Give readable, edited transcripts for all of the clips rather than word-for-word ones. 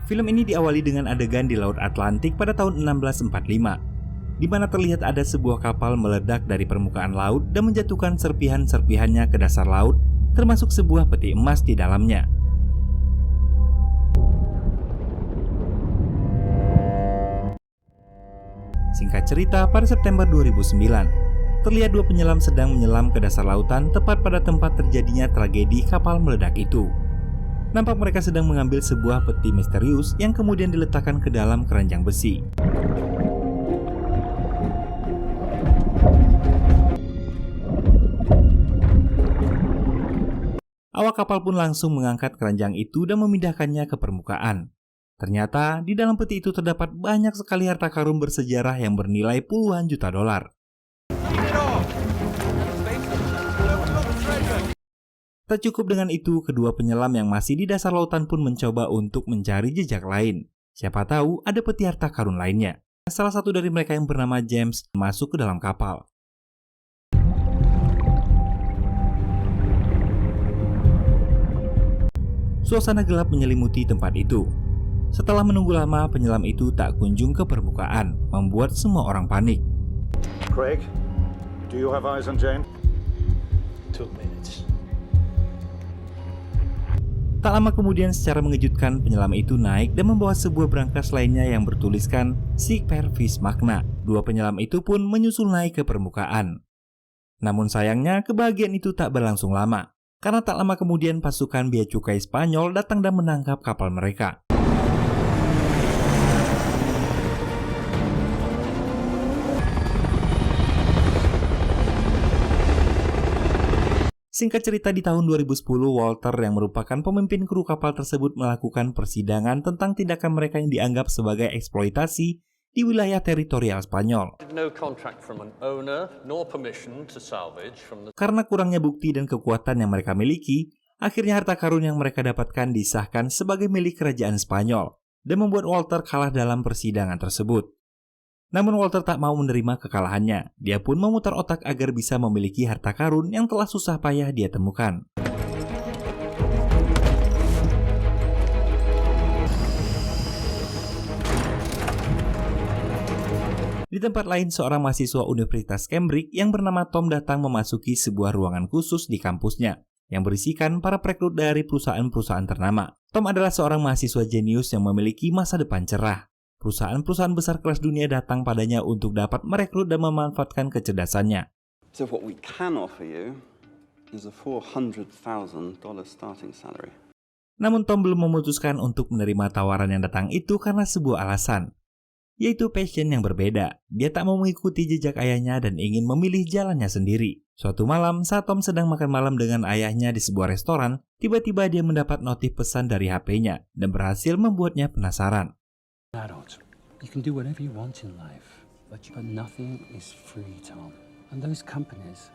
Film ini diawali dengan adegan di Laut Atlantik pada tahun 1645, di mana terlihat ada sebuah kapal meledak dari permukaan laut dan menjatuhkan serpihan-serpihannya ke dasar laut, termasuk sebuah peti emas di dalamnya. Singkat cerita, pada September 2009, terlihat dua penyelam sedang menyelam ke dasar lautan tepat pada tempat terjadinya tragedi kapal meledak itu. Nampak mereka sedang mengambil sebuah peti misterius yang kemudian diletakkan ke dalam keranjang besi. Awak kapal pun langsung mengangkat keranjang itu dan memindahkannya ke permukaan. Ternyata di dalam peti itu terdapat banyak sekali harta karun bersejarah yang bernilai puluhan juta dolar. Tak cukup dengan itu, kedua penyelam yang masih di dasar lautan pun mencoba untuk mencari jejak lain. Siapa tahu ada peti harta karun lainnya. Salah satu dari mereka yang bernama James masuk ke dalam kapal. Suasana gelap menyelimuti tempat itu. Setelah menunggu lama, penyelam itu tak kunjung ke permukaan, membuat semua orang panik. Craig, do you have eyes on Jane? 2 minutes. Tak lama kemudian, secara mengejutkan, penyelam itu naik dan membawa sebuah brankas lainnya yang bertuliskan Sigper Vis Magna. Dua penyelam itu pun menyusul naik ke permukaan. Namun sayangnya, kebahagiaan itu tak berlangsung lama, karena tak lama kemudian pasukan bea cukai Spanyol datang dan menangkap kapal mereka. Singkat cerita, di tahun 2010, Walter yang merupakan pemimpin kru kapal tersebut melakukan persidangan tentang tindakan mereka yang dianggap sebagai eksploitasi di wilayah teritorial Spanyol. Karena kurangnya bukti dan kekuatan yang mereka miliki, akhirnya harta karun yang mereka dapatkan disahkan sebagai milik kerajaan Spanyol dan membuat Walter kalah dalam persidangan tersebut. Namun Walter tak mau menerima kekalahannya. Dia pun memutar otak agar bisa memiliki harta karun yang telah susah payah dia temukan. Di tempat lain, seorang mahasiswa Universitas Cambridge yang bernama Tom datang memasuki sebuah ruangan khusus di kampusnya yang berisikan para perekrut dari perusahaan-perusahaan ternama. Tom adalah seorang mahasiswa jenius yang memiliki masa depan cerah. Perusahaan-perusahaan besar kelas dunia datang padanya untuk dapat merekrut dan memanfaatkan kecerdasannya. So what we can offer you is a $400,000 starting salary. Namun Tom belum memutuskan untuk menerima tawaran yang datang itu karena sebuah alasan, yaitu passion yang berbeda. Dia tak mau mengikuti jejak ayahnya dan ingin memilih jalannya sendiri. Suatu malam, saat Tom sedang makan malam dengan ayahnya di sebuah restoran, tiba-tiba dia mendapat notif pesan dari HP-nya dan berhasil membuatnya penasaran. Adult, you can do whatever you want in life, but nothing is free, Tom. And those companies.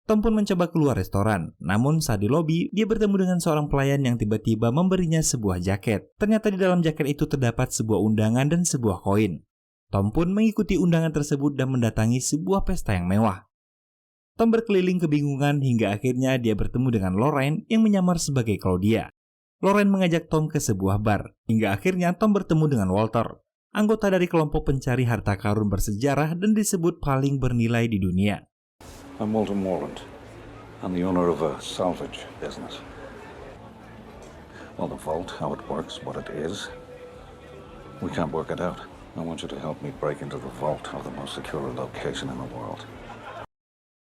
Tom pun mencoba keluar restoran, namun saat di lobi, dia bertemu dengan seorang pelayan yang tiba-tiba memberinya sebuah jaket. Ternyata di dalam jaket itu terdapat sebuah undangan dan sebuah koin. Tom pun mengikuti undangan tersebut dan mendatangi sebuah pesta yang mewah. Tom berkeliling kebingungan hingga akhirnya dia bertemu dengan Lorraine yang menyamar sebagai Claudia. Lorraine mengajak Tom ke sebuah bar, hingga akhirnya Tom bertemu dengan Walter, anggota dari kelompok pencari harta karun bersejarah dan disebut paling bernilai di dunia. I'm Walter Morland. I'm the owner of a salvage business. Well, the vault, how it works, what it is, we can't work it out. I want you to help me break into the vault of the most secure location in the world.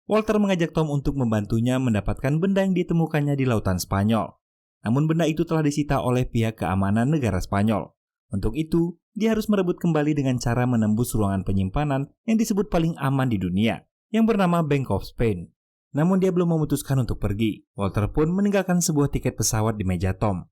Walter mengajak Tom untuk membantunya mendapatkan benda yang ditemukannya di lautan Spanyol. Namun benda itu telah disita oleh pihak keamanan negara Spanyol. Untuk itu, dia harus merebut kembali dengan cara menembus ruangan penyimpanan yang disebut paling aman di dunia, yang bernama Bank of Spain. Namun dia belum memutuskan untuk pergi. Walter pun meninggalkan sebuah tiket pesawat di meja Tom.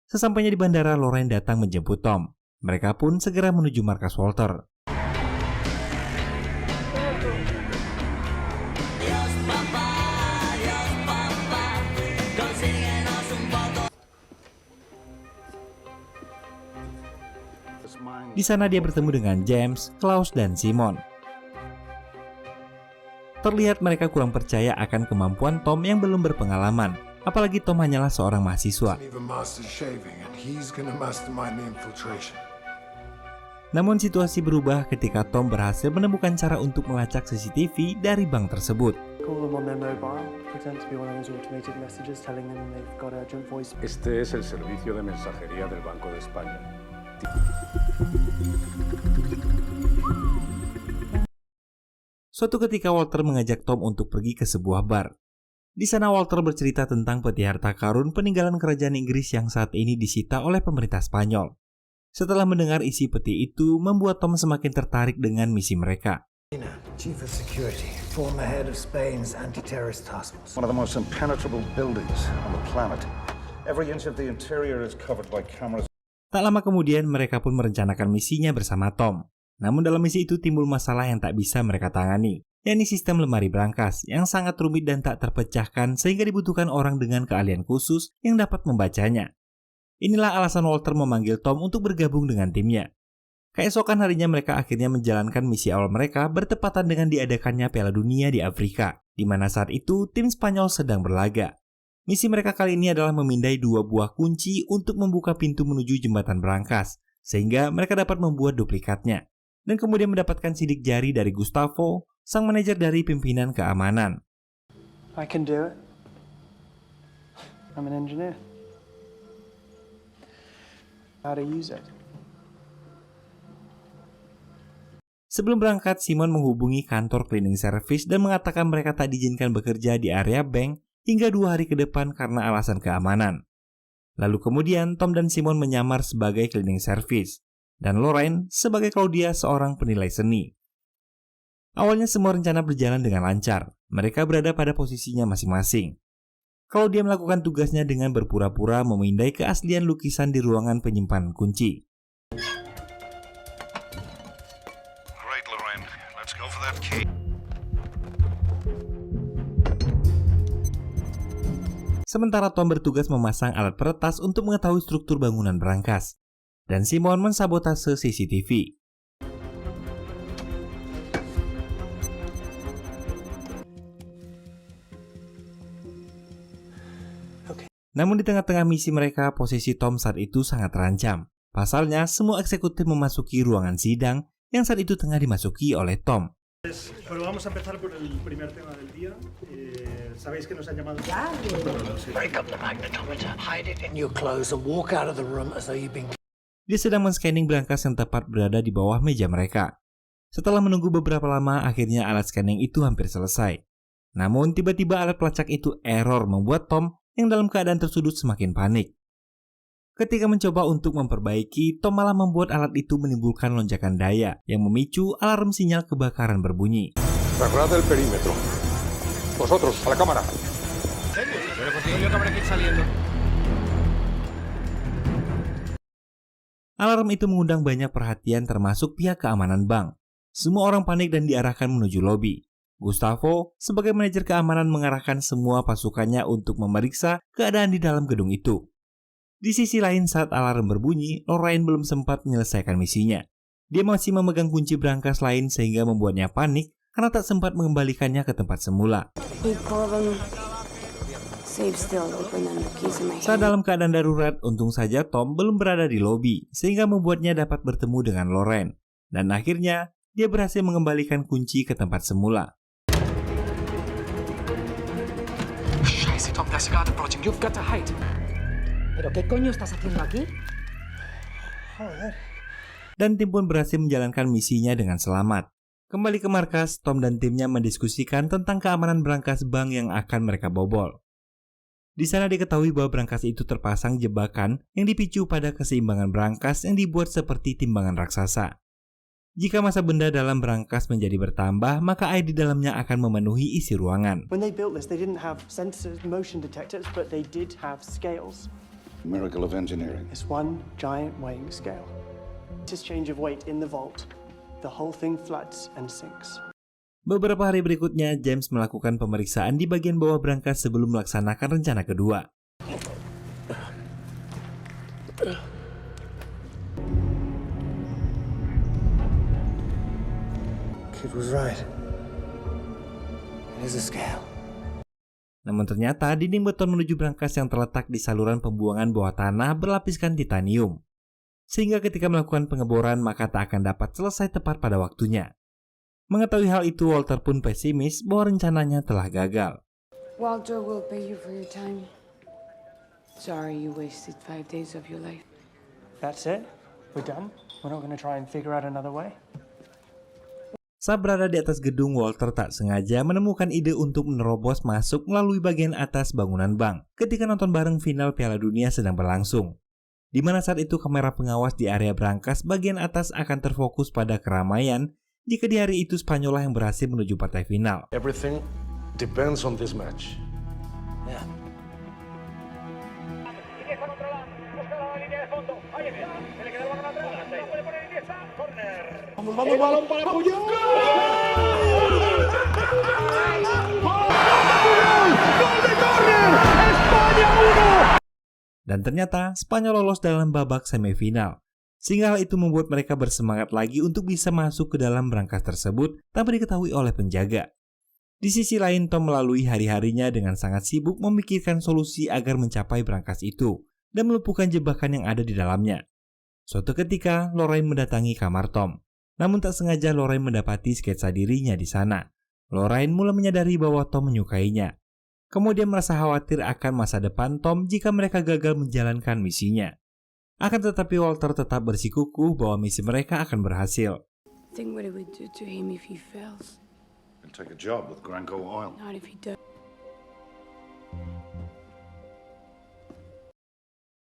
Sesampainya di bandara, Lorraine datang menjemput Tom. Mereka pun segera menuju markas Walter. Di sana dia bertemu dengan James, Klaus, dan Simon. Terlihat mereka kurang percaya akan kemampuan Tom yang belum berpengalaman, apalagi Tom hanyalah seorang mahasiswa. Namun situasi berubah ketika Tom berhasil menemukan cara untuk melacak CCTV dari bank tersebut. Este es el servicio de mensajería del Banco de España. Suatu ketika Walter mengajak Tom untuk pergi ke sebuah bar. Di sana Walter bercerita tentang peti harta karun peninggalan kerajaan Inggris yang saat ini disita oleh pemerintah Spanyol. Setelah mendengar isi peti itu, membuat Tom semakin tertarik dengan misi mereka. Chief of Security, former head of Spain's anti-terrorist task force. One of the most impenetrable buildings on the planet. Every inch of the interior is covered by cameras. Tak lama kemudian, mereka pun merencanakan misinya bersama Tom. Namun dalam misi itu timbul masalah yang tak bisa mereka tangani, yakni sistem lemari brankas yang sangat rumit dan tak terpecahkan sehingga dibutuhkan orang dengan keahlian khusus yang dapat membacanya. Inilah alasan Walter memanggil Tom untuk bergabung dengan timnya. Keesokan harinya mereka akhirnya menjalankan misi awal mereka bertepatan dengan diadakannya Piala Dunia di Afrika, di mana saat itu tim Spanyol sedang berlaga. Misi mereka kali ini adalah memindai 2 buah kunci untuk membuka pintu menuju jembatan brankas, sehingga mereka dapat membuat duplikatnya, dan kemudian mendapatkan sidik jari dari Gustavo, sang manajer dari pimpinan keamanan. I can do it. I'm an engineer. How to use it. Sebelum berangkat, Simon menghubungi kantor cleaning service dan mengatakan mereka tak diizinkan bekerja di area bank hingga 2 hari ke depan karena alasan keamanan. Lalu kemudian Tom dan Simon menyamar sebagai cleaning service, dan Lorraine sebagai Claudia, seorang penilai seni. Awalnya semua rencana berjalan dengan lancar, mereka berada pada posisinya masing-masing. Claudia melakukan tugasnya dengan berpura-pura memindai keaslian lukisan di ruangan penyimpanan kunci. Right, Lorraine. Let's go for that key. Sementara Tom bertugas memasang alat peretas untuk mengetahui struktur bangunan brankas, dan Simon mensabotase CCTV. Namun di tengah-tengah misi mereka, posisi Tom saat itu sangat terancam. Pasalnya, semua eksekutif memasuki ruangan sidang yang saat itu tengah dimasuki oleh Tom. Pero vamos a empezar por el primer tema del día. Sabéis que nos han llamado. Break up the magnetometer, hide it in your clothes, and walk out of the room as though you've been. Dia sedang men-scanning brankas yang tepat berada di bawah meja mereka. Setelah menunggu beberapa lama, akhirnya alat scanning itu hampir selesai. Namun tiba-tiba alat pelacak itu error, membuat Tom yang dalam keadaan tersudut semakin panik. Ketika mencoba untuk memperbaiki, Tom malah membuat alat itu menimbulkan lonjakan daya yang memicu alarm sinyal kebakaran berbunyi. Cerrad el perímetro. Vosotros, a la cámara. Alarm itu mengundang banyak perhatian termasuk pihak keamanan bank. Semua orang panik dan diarahkan menuju lobi. Gustavo, sebagai manajer keamanan, mengarahkan semua pasukannya untuk memeriksa keadaan di dalam gedung itu. Di sisi lain, saat alarm berbunyi, Lorraine belum sempat menyelesaikan misinya. Dia masih memegang kunci brankas lain sehingga membuatnya panik karena tak sempat mengembalikannya ke tempat semula. Saat dalam keadaan darurat, untung saja Tom belum berada di lobi sehingga membuatnya dapat bertemu dengan Lorraine. Dan akhirnya, dia berhasil mengembalikan kunci ke tempat semula. Scheiße, Tom, there's a guard approaching. You've got to hide. ¿Pero qué coño estás haciendo aquí? Dan tim pun berhasil menjalankan misinya dengan selamat. Kembali ke markas, Tom dan timnya mendiskusikan tentang keamanan brankas bank yang akan mereka bobol. Di sana diketahui bahwa brankas itu terpasang jebakan yang dipicu pada keseimbangan brankas yang dibuat seperti timbangan raksasa. Jika massa benda dalam brankas menjadi bertambah, maka air di dalamnya akan memenuhi isi ruangan. When they built this, they didn't have sensors, motion detectors, but they did have scales. Miracle of engineering. It's one giant weighing scale. This change of weight in the vault, the whole thing floods and sinks. Beberapa hari berikutnya, James melakukan pemeriksaan di bagian bawah brankas sebelum melaksanakan rencana kedua. It was right. It is a scale. Namun ternyata dinding beton menuju brankas yang terletak di saluran pembuangan bawah tanah berlapiskan titanium. Sehingga ketika melakukan pengeboran maka tak akan dapat selesai tepat pada waktunya. Mengetahui hal itu, Walter pun pesimis bahwa rencananya telah gagal. Walter will pay you for your time. Sorry you wasted 5 days of your life. That's it? We're done? We're not going to try and figure out another way? Saat berada di atas gedung, Walter tak sengaja menemukan ide untuk menerobos masuk melalui bagian atas bangunan bank ketika nonton bareng final Piala Dunia sedang berlangsung. Di mana saat itu kamera pengawas di area brankas bagian atas akan terfokus pada keramaian jika di hari itu Spanyol yang berhasil menuju partai final. Everything depends on this match. Yeah. Vamos, balón para Puyol. Dan ternyata Spanyol lolos dalam babak semifinal. Sehingga hal itu membuat mereka bersemangat lagi untuk bisa masuk ke dalam brankas tersebut tanpa diketahui oleh penjaga. Di sisi lain, Tom melalui hari-harinya dengan sangat sibuk memikirkan solusi agar mencapai brankas itu dan melumpuhkan jebakan yang ada di dalamnya. Suatu ketika, Lorraine mendatangi kamar Tom. Namun tak sengaja Lorraine mendapati sketsa dirinya di sana. Lorraine mulai menyadari bahwa Tom menyukainya. Kemudian merasa khawatir akan masa depan Tom jika mereka gagal menjalankan misinya. Akan tetapi Walter tetap bersikukuh bahwa misi mereka akan berhasil. Think what it would do to him if he fails. He'll take a job with Granco Oil. Not if he does.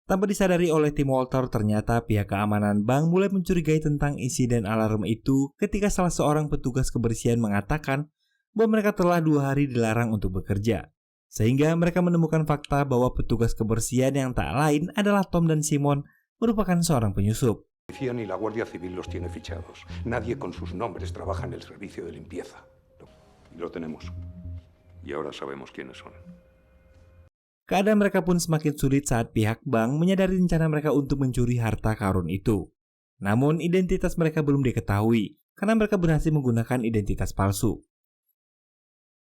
Tanpa disadari oleh tim Walter, ternyata pihak keamanan bank mulai mencurigai tentang insiden alarm itu ketika salah seorang petugas kebersihan mengatakan bahwa mereka telah 2 hari dilarang untuk bekerja. Sehingga mereka menemukan fakta bahwa petugas kebersihan yang tak lain adalah Tom dan Simon merupakan seorang penyusup. Y la Guardia Civil los tiene fichados. Nadie con sus nombres trabaja en el servicio de limpieza. Y lo tenemos. Y ahora sabemos quiénes son. Keadaan mereka pun semakin sulit saat pihak bank menyadari rencana mereka untuk mencuri harta karun itu. Namun identitas mereka belum diketahui karena mereka berhasil menggunakan identitas palsu.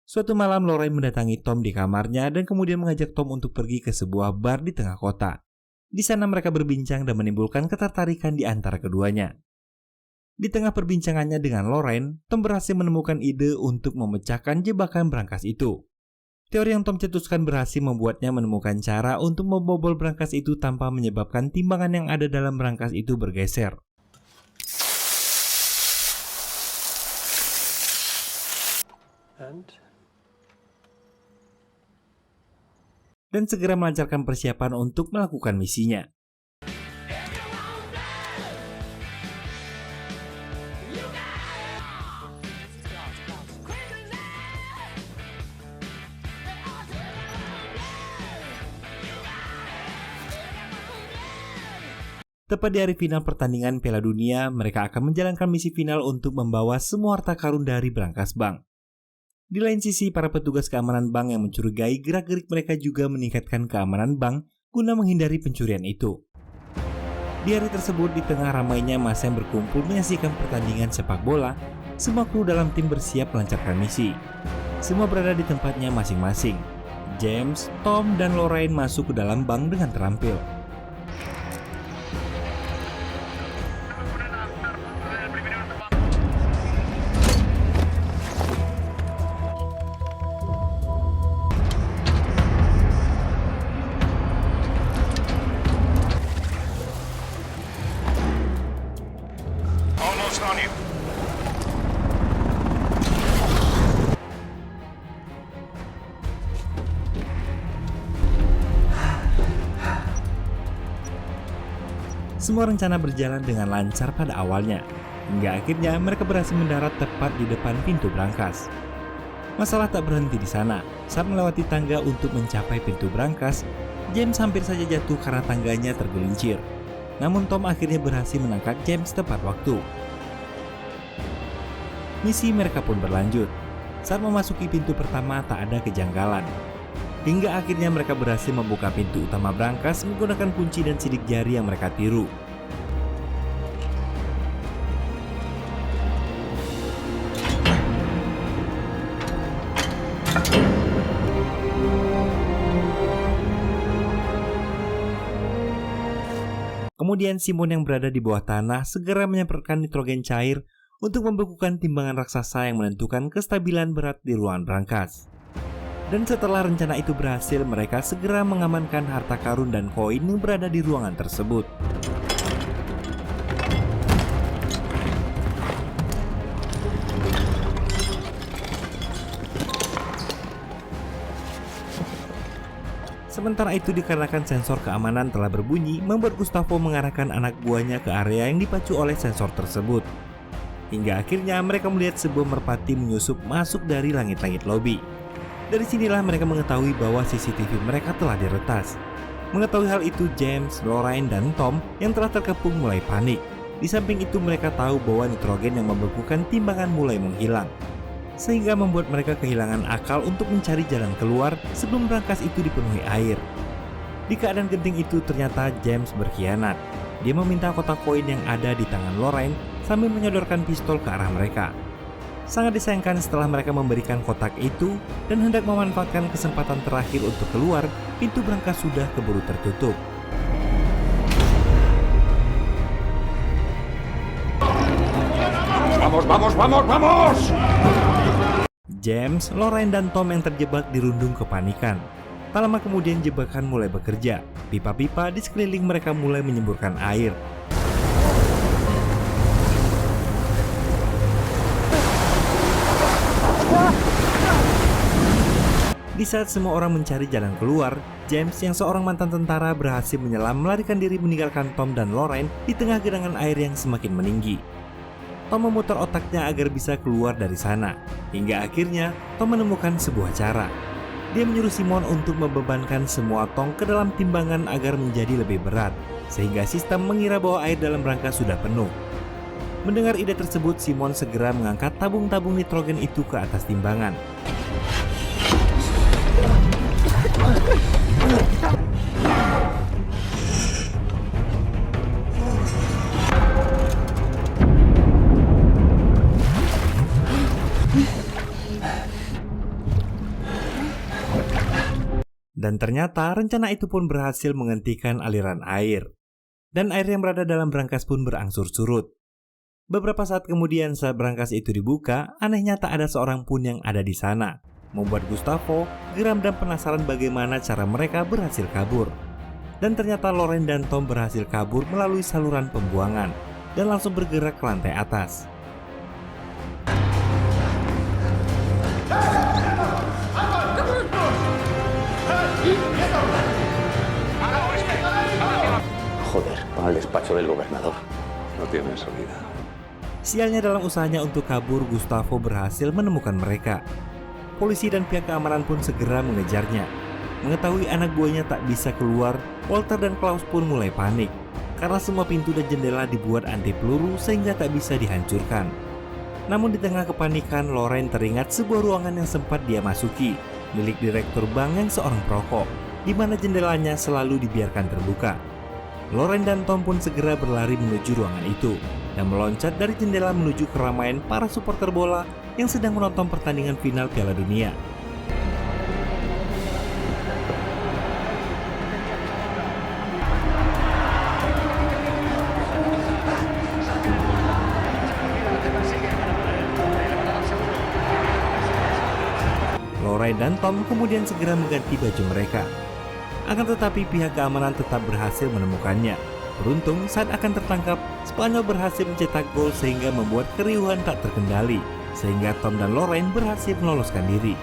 Suatu malam Lorraine mendatangi Tom di kamarnya dan kemudian mengajak Tom untuk pergi ke sebuah bar di tengah kota. Di sana mereka berbincang dan menimbulkan ketertarikan di antara keduanya. Di tengah perbincangannya dengan Lorraine, Tom berhasil menemukan ide untuk memecahkan jebakan brankas itu. Teori yang Tom cetuskan berhasil membuatnya menemukan cara untuk membobol brankas itu tanpa menyebabkan timbangan yang ada dalam brankas itu bergeser. Dan segera melancarkan persiapan untuk melakukan misinya. Tepat di hari final pertandingan Piala Dunia, mereka akan menjalankan misi final untuk membawa semua harta karun dari brankas bank. Di lain sisi, para petugas keamanan bank yang mencurigai gerak-gerik mereka juga meningkatkan keamanan bank guna menghindari pencurian itu. Di hari tersebut, di tengah ramainya massa yang berkumpul menyaksikan pertandingan sepak bola, semua kru dalam tim bersiap melancarkan misi. Semua berada di tempatnya masing-masing. James, Tom, dan Lorraine masuk ke dalam bank dengan terampil. Semua rencana berjalan dengan lancar pada awalnya, hingga akhirnya mereka berhasil mendarat tepat di depan pintu brankas. Masalah tak berhenti di sana. Saat melewati tangga untuk mencapai pintu brankas, James hampir saja jatuh karena tangganya tergelincir. Namun Tom akhirnya berhasil menangkap James tepat waktu. Misi mereka pun berlanjut. Saat memasuki pintu pertama tak ada kejanggalan. Hingga akhirnya mereka berhasil membuka pintu utama brankas menggunakan kunci dan sidik jari yang mereka tiru. Kemudian Simon yang berada di bawah tanah segera menyemprotkan nitrogen cair untuk membekukan timbangan raksasa yang menentukan kestabilan berat di ruangan brankas. Dan setelah rencana itu berhasil, mereka segera mengamankan harta karun dan koin yang berada di ruangan tersebut. Sementara itu, dikarenakan sensor keamanan telah berbunyi, membuat Gustavo mengarahkan anak buahnya ke area yang dipacu oleh sensor tersebut. Hingga akhirnya mereka melihat sebuah merpati menyusup masuk dari langit-langit lobi. Dari sinilah mereka mengetahui bahwa CCTV mereka telah diretas. Mengetahui hal itu, James, Lorraine, dan Tom yang telah terkepung mulai panik. Di samping itu mereka tahu bahwa nitrogen yang membekukan timbangan mulai menghilang, sehingga membuat mereka kehilangan akal untuk mencari jalan keluar sebelum brankas itu dipenuhi air. Di keadaan genting itu ternyata James berkhianat. Dia meminta kotak koin yang ada di tangan Lorraine sambil menyodorkan pistol ke arah mereka. Sangat disayangkan setelah mereka memberikan kotak itu dan hendak memanfaatkan kesempatan terakhir untuk keluar, pintu brankas sudah keburu tertutup. ¡Vamos, vamos, vamos, vamos! James, Lorraine, dan Tom yang terjebak dirundung kepanikan. Tak lama kemudian jebakan mulai bekerja. Pipa-pipa di sekeliling mereka mulai menyemburkan air. Di saat semua orang mencari jalan keluar, James yang seorang mantan tentara berhasil menyelam melarikan diri meninggalkan Tom dan Lorraine di tengah genangan air yang semakin meninggi. Tom memutar otaknya agar bisa keluar dari sana. Hingga akhirnya Tom menemukan sebuah cara. Dia menyuruh Simon untuk membebankan semua tong ke dalam timbangan agar menjadi lebih berat, sehingga sistem mengira bahwa air dalam brankas sudah penuh. Mendengar ide tersebut, Simon segera mengangkat tabung-tabung nitrogen itu ke atas timbangan. Dan ternyata rencana itu pun berhasil menghentikan aliran air. Dan air yang berada dalam brankas pun berangsur surut. Beberapa saat kemudian saat brankas itu dibuka, anehnya tak ada seorang pun yang ada di sana. Membuat Gustavo geram dan penasaran bagaimana cara mereka berhasil kabur. Dan ternyata Lorraine dan Tom berhasil kabur melalui saluran pembuangan dan langsung bergerak ke lantai atas. Joder, para el despacho del gobernador. No tienen salida. Sialnya dalam usahanya untuk kabur, Gustavo berhasil menemukan mereka. Polisi dan pihak keamanan pun segera mengejarnya. Mengetahui anak buahnya tak bisa keluar, Walter dan Klaus pun mulai panik. Karena semua pintu dan jendela dibuat anti peluru sehingga tak bisa dihancurkan. Namun di tengah kepanikan, Lorraine teringat sebuah ruangan yang sempat dia masuki, milik direktur bank yang seorang perokok, di mana jendelanya selalu dibiarkan terbuka. Lorraine dan Tom pun segera berlari menuju ruangan itu dan meloncat dari jendela menuju keramaian para supporter bola yang sedang menonton pertandingan final Piala Dunia. Lorraine dan Tom kemudian segera mengganti baju mereka. Akan tetapi pihak keamanan tetap berhasil menemukannya. Beruntung saat akan tertangkap, Spanyol berhasil mencetak gol sehingga membuat keriuhan tak terkendali, sehingga Tom dan Lorraine berhasil meloloskan diri.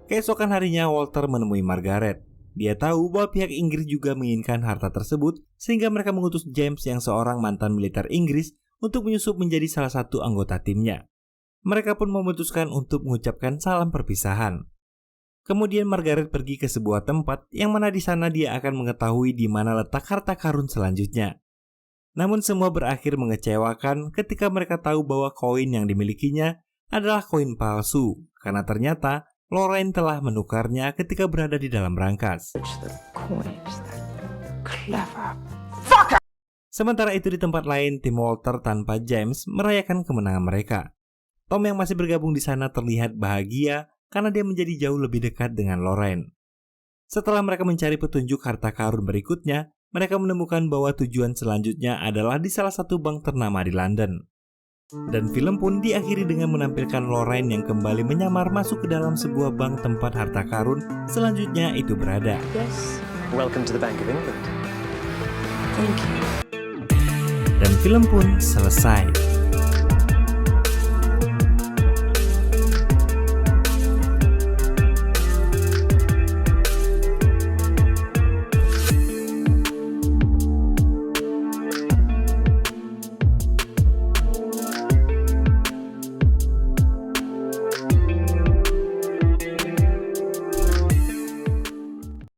Keesokan harinya Walter menemui Margaret. Dia tahu bahwa pihak Inggris juga menginginkan harta tersebut, sehingga mereka mengutus James yang seorang mantan militer Inggris untuk menyusup menjadi salah satu anggota timnya. Mereka pun memutuskan untuk mengucapkan salam perpisahan. Kemudian Margaret pergi ke sebuah tempat yang mana di sana dia akan mengetahui di mana letak harta karun selanjutnya. Namun semua berakhir mengecewakan ketika mereka tahu bahwa koin yang dimilikinya adalah koin palsu, karena ternyata Lorraine telah menukarnya ketika berada di dalam brankas. Sementara itu di tempat lain, tim Walter tanpa James merayakan kemenangan mereka. Tom yang masih bergabung di sana terlihat bahagia karena dia menjadi jauh lebih dekat dengan Lorraine. Setelah mereka mencari petunjuk harta karun berikutnya, mereka menemukan bahwa tujuan selanjutnya adalah di salah satu bank ternama di London. Dan film pun diakhiri dengan menampilkan Lorraine yang kembali menyamar masuk ke dalam sebuah bank tempat harta karun selanjutnya itu berada. Yes. Welcome to the Bank of England. Thank you. Dan film pun selesai.